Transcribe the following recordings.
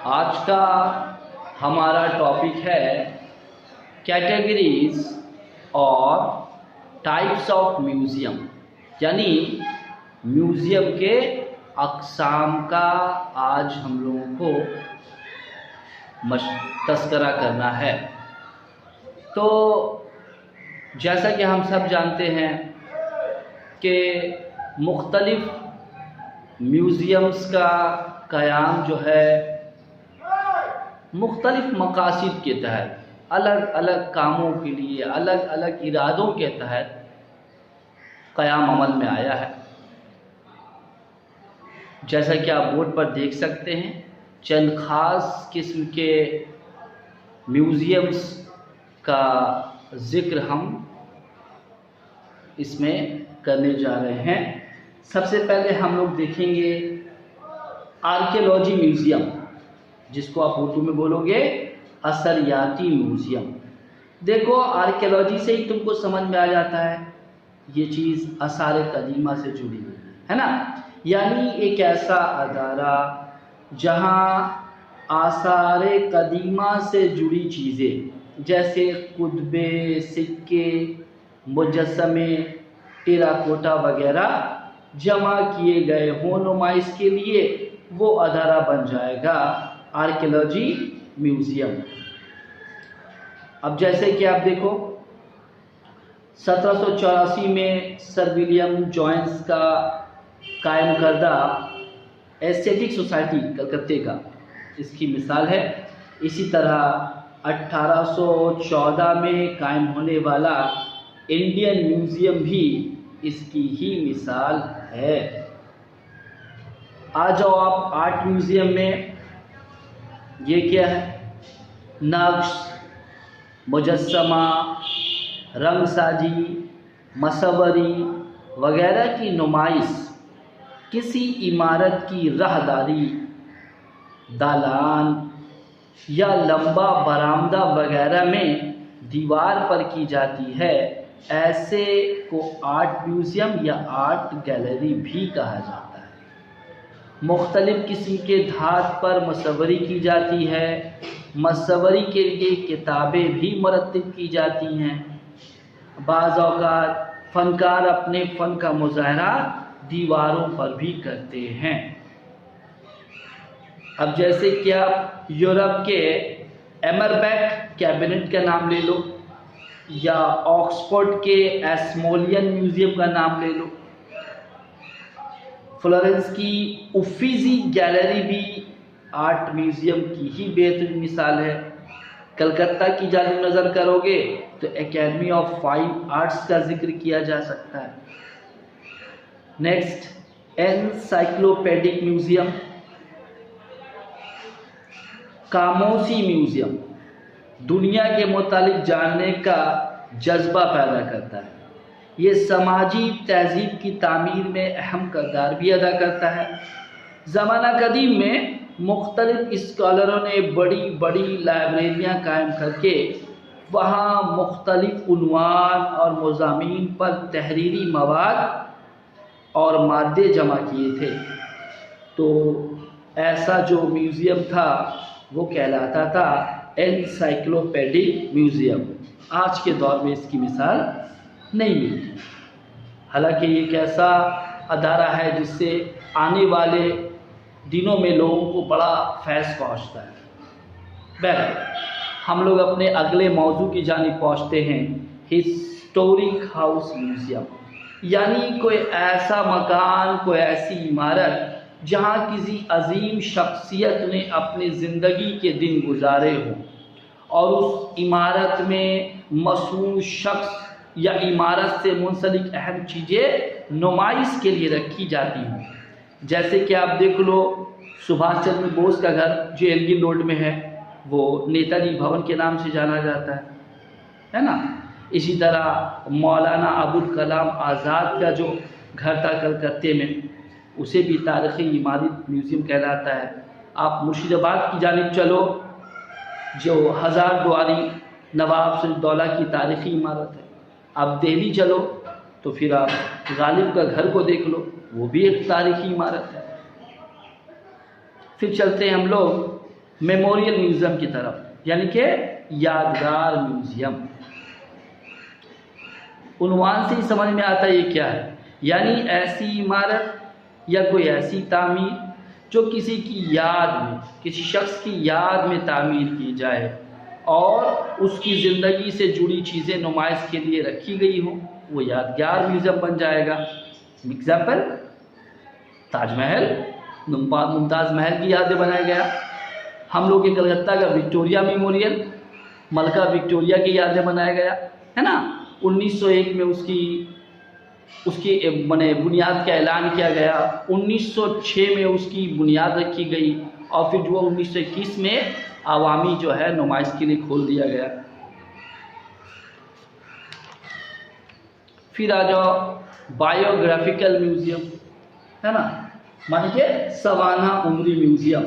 आज का हमारा टॉपिक है कैटेगरीज और टाइप्स ऑफ म्यूज़ियम, यानी म्यूज़ियम के अक़साम का आज हम लोगों को तस्करा करना है। तो जैसा कि हम सब जानते हैं कि मुख्तलिफ़ म्यूज़ियम्स का क़याम जो है मुख्तलिफ़ मकासद के तहत, अलग अलग कामों के लिए, अलग अलग इरादों के तहत क़याम अमल में आया है। जैसा कि आप बोर्ड पर देख सकते हैं, चंद ख़ास किस्म के म्यूज़ियम्स का ज़िक्र हम इसमें करने जा रहे हैं। सबसे पहले हम लोग देखेंगे आर्कियोलॉजी म्यूज़ियम, जिसको आप उर्दू में बोलोगे असरियाती म्यूज़ियम। देखो, आर्कियोलॉजी से ही तुमको समझ में आ जाता है ये चीज़ आसार कदीमा से जुड़ी हुई है ना, यानी एक ऐसा अदारा जहाँ आसार कदीमा से जुड़ी चीज़ें जैसे कुतुबे, सिक्के, मुजस्समे, टेराकोटा वगैरह जमा किए गए हों नुमाइश के लिए, वो अदारा बन जाएगा आर्कियोलॉजी म्यूज़ियम। अब जैसे कि आप देखो, 1784 में सर विलियम जोन्स का कायम करदा एस्थेटिक सोसाइटी कलकत्ते का इसकी मिसाल है। इसी तरह 1814 में कायम होने वाला इंडियन म्यूज़ियम भी इसकी ही मिसाल है। आ जाओ आप आर्ट म्यूज़ियम में। ये क्या है? नक्श, मुजस्समा, रंगसाजी, मसवरी वगैरह की नुमाइश किसी इमारत की राहदारी, दालान या लंबा बरामदा वगैरह में दीवार पर की जाती है। ऐसे को आर्ट म्यूज़ियम या आर्ट गैलरी भी कहा जाता है। मुख्तलिफ़ किस्म के धात पर मसवरी की जाती है। मसवरी के लिए किताबें भी मुरत्तिब की जाती हैं। बाज़ औक़ात फ़नकार अपने फ़न का मुज़ाहरा दीवारों पर भी करते हैं। अब जैसे कि आप यूरोप के एमरबैक कैबिनेट का नाम ले लो, या ऑक्सफोर्ड के एस्मोलियन म्यूज़ियम का नाम ले लो। फ्लोरेंस की उफिज़ी गैलरी भी आर्ट म्यूज़ियम की ही बेहतरीन मिसाल है। कलकत्ता की जानिब नज़र करोगे तो एकेडमी ऑफ फाइन आर्ट्स का जिक्र किया जा सकता है। नेक्स्ट, एनसाइक्लोपीडिक म्यूज़ियम, खामोशी म्यूज़ियम दुनिया के मुतालिक जानने का जज्बा पैदा करता है। ये समाजी तहज़ीब की तामीर में अहम किरदार भी अदा करता है। ज़माना कदीम में मुख्तलिफ़ स्कॉलरों ने बड़ी बड़ी लाइब्रेरियाँ कायम करके वहाँ मुख्तलिफ़ उन्वान और मज़ामीन पर तहरीरी मवाद और मादे जमा किए थे। तो ऐसा जो म्यूज़ियम था वो कहलाता था एनसाइक्लोपीडिक म्यूज़ियम। आज के दौर में इसकी मिसाल नहीं मिलती। हालांकि ये एक ऐसा अदारा है जिससे आने वाले दिनों में लोगों को बड़ा फैज़ पहुँचता है। बहरहाल, हम लोग अपने अगले मौजू की जानिब पहुँचते हैं, हिस्टोरिक हाउस म्यूज़ियम, यानी कोई ऐसा मकान, कोई ऐसी इमारत जहाँ किसी अजीम शख्सियत ने अपनी ज़िंदगी के दिन गुजारे हों और उस इमारत में मशहूर शख्स या इमारत से मुंसलिक अहम चीज़ें नुमाइश के लिए रखी जाती हों। जैसे कि आप देख लो, सुभाष चंद्र बोस का घर जो एल्गिन रोड में है वो नेताजी भवन के नाम से जाना जाता है ना। इसी तरह मौलाना अबुल कलाम आज़ाद का जो घर था कलकत्ते में, उसे भी तारीख़ी इमारत म्यूज़ियम कहलाता है। आप मुर्शिदाबाद की जानिब चलो, जो हज़ार द्वारी नवाब सिराजुद्दौला की तारीख़ी इमारत है। आप दिल्ली चलो तो फिर आप गालिब का घर को देख लो, वो भी एक तारीख़ी इमारत है। फिर चलते हैं हम लोग मेमोरियल म्यूजियम की तरफ, यानी कि यादगार म्यूजियम। उन्वान से ही समझ में आता है ये क्या है, यानी ऐसी इमारत या कोई ऐसी तामीर जो किसी की याद में, किसी शख्स की याद में तामीर की जाए और उसकी ज़िंदगी से जुड़ी चीज़ें नुमाइश के लिए रखी गई हो, वो यादगार म्यूज़ियम बन जाएगा। एग्जाम्पल, ताजमहल, मुमताज़ महल की याद में बनाया गया। हम लोग के कलकत्ता का विक्टोरिया मेमोरियल मलका विक्टोरिया की याद में बनाया गया है ना। 1901 में उसकी मैंने बुनियाद का ऐलान किया गया, 1906 में उसकी बुनियाद रखी गई और फिर जो 1921 में आवामी जो है नुमाइश के लिए खोल दिया गया। फिर आ जाओ बायोग्राफिकल म्यूजियम, है ना, माने के सवाना उम्री म्यूजियम।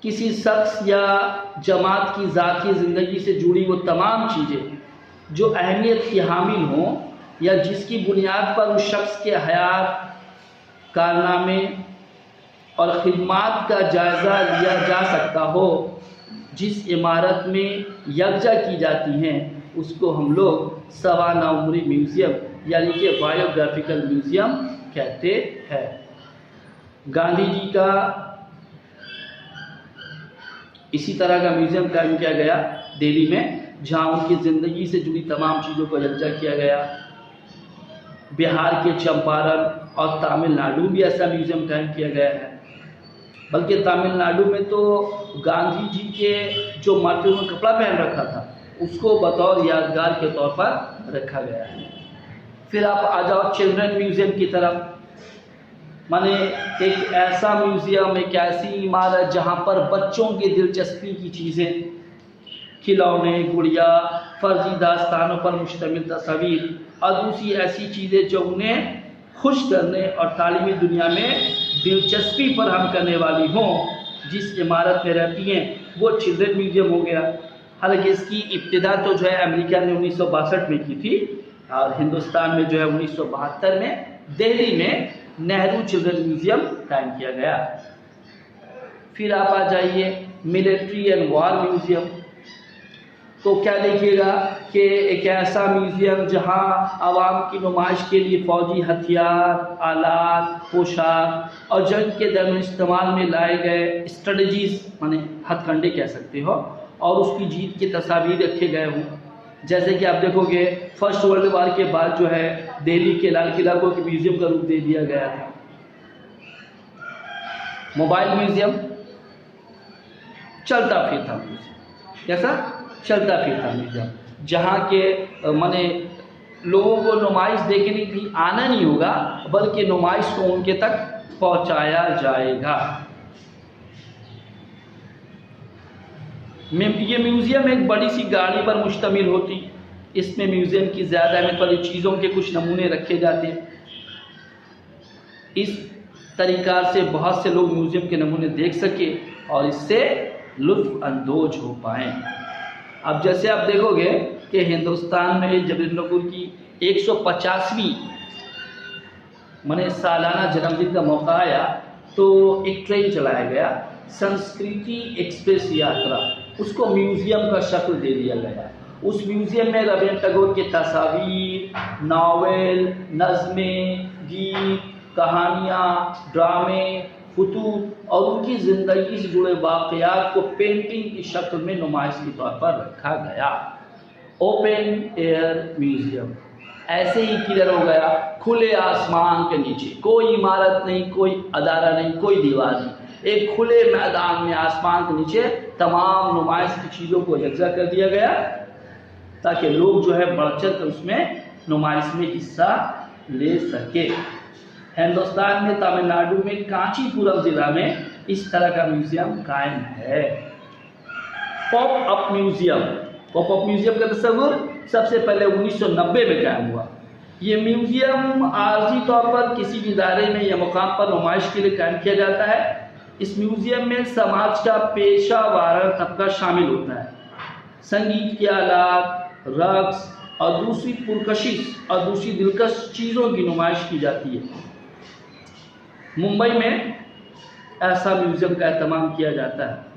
किसी शख्स या जमात की ज़ाती ज़िंदगी से जुड़ी वो तमाम चीज़ें जो अहमियत की हामिल हों या जिसकी बुनियाद पर उस शख्स के हयात, कारनामे और खिदमात का जायज़ा लिया जा सकता हो, जिस इमारत में यकजा की जाती हैं उसको हम लोग सवाना उम्री म्यूज़ियम यानी कि बायोग्राफिकल म्यूज़ियम कहते हैं। गांधी जी का इसी तरह का म्यूज़ियम कायम किया गया दिल्ली में, जहाँ उनकी ज़िंदगी से जुड़ी तमाम चीज़ों को यकजा किया गया। बिहार के चंपारण और तमिलनाडु भी ऐसा म्यूज़ियम कायम किया गया है, बल्कि तमिलनाडु में तो गांधी जी के जो माथे में कपड़ा पहन रखा था उसको बतौर यादगार के तौर पर रखा गया है। फिर आप आ जाओ चिल्ड्रन म्यूज़ियम की तरफ, माने एक ऐसा म्यूज़ियम, एक ऐसी इमारत जहाँ पर बच्चों की दिलचस्पी की चीज़ें, खिलौने, गुड़िया, फर्जी दास्तानों पर मुश्तमिल तस्वीर और दूसरी ऐसी चीज़ें जो उन्हें खुश करने और तालीमी दुनिया में दिलचस्पी फराहम करने वाली हों, जिस इमारत में रहती हैं वो चिल्ड्रन म्यूज़ियम हो गया। हालांकि इसकी इब्तिदा तो जो है अमेरिका ने 1962 में की थी और हिंदुस्तान में जो है 1972 में दिल्ली में नेहरू चिल्ड्रन म्यूज़ियम कायम किया गया। फिर आप आ जाइए मिलिट्री एंड वॉर म्यूज़ियम। तो क्या देखिएगा कि एक ऐसा म्यूज़ियम जहां आवाम की नुमाइश के लिए फ़ौजी हथियार, आलात, पोशाक और जंग के दौरान इस्तेमाल में लाए गए स्ट्रेटजीज़, माने हथकंडे कह सकते हो, और उसकी जीत की तस्वीर रखे गए हों। जैसे कि आप देखोगे फर्स्ट वर्ल्ड वार के बाद जो है दिल्ली के लाल किला को एक म्यूज़ियम का रूप दे दिया गया था। मोबाइल म्यूज़ियम, चलता फिरता म्यूज़ियम, कैसा चलता फिरता म्यूज़ियम, जहाँ के माने लोगों को नुमाइश देखने के लिए आना नहीं होगा बल्कि नुमाइश को उनके तक पहुँचाया जाएगा। ये म्यूज़ियम एक बड़ी सी गाड़ी पर मुश्तमिल होती, इसमें म्यूज़ियम की ज़्यादा अहमियत वाली चीज़ों के कुछ नमूने रखे जाते। इस तरीक़ा से बहुत से लोग म्यूज़ियम के नमूने देख सके और इससे लुत्फ़ अंदोज हो पाएँ। अब जैसे आप देखोगे कि हिंदुस्तान में जब नकुल की 150वीं माने सालाना जन्मदिन का मौका आया तो एक ट्रेन चलाया गया, संस्कृति एक्सप्रेस यात्रा, उसको म्यूज़ियम का शक्ल दे दिया गया। उस म्यूज़ियम में रवींद्रनाथ टैगोर की तस्वीर, नावल, नज़में, गीत, कहानियाँ, ड्रामे, खुतूत और उनकी ज़िंदगी से जुड़े वाक़यात को पेंटिंग की शक्ल में नुमाइश के तौर पर रखा गया। ओपन एयर म्यूज़ियम ऐसे ही क्लियर हो गया, खुले आसमान के नीचे, कोई इमारत नहीं, कोई अदारा नहीं, कोई दीवार नहीं, एक खुले मैदान में आसमान के नीचे तमाम नुमाइश की चीज़ों को यकजा कर दिया गया ताकि लोग जो है बढ़ चढ़ कर उसमें नुमाइश में हिस्सा ले सके। हिंदुस्तान में तमिलनाडु में कांचीपुरम ज़िला में इस तरह का म्यूज़ियम कायम है। Pop up museum, pop up museum का तस्वुर सबसे पहले 1990 में कायम हुआ। ये म्यूज़ियम आर्जी तौर पर किसी भी इदारे में या मुकाम पर नुमाइश के लिए कायम किया जाता है। इस म्यूज़ियम में समाज का पेशा वारा तबका शामिल होता है। संगीत के आलात, रक्स और दूसरी पुरकशिश और दूसरी दिलकश चीज़ों की नुमाइश की जाती है। मुंबई में ऐसा म्यूज़ियम का एहतमाम किया जाता है।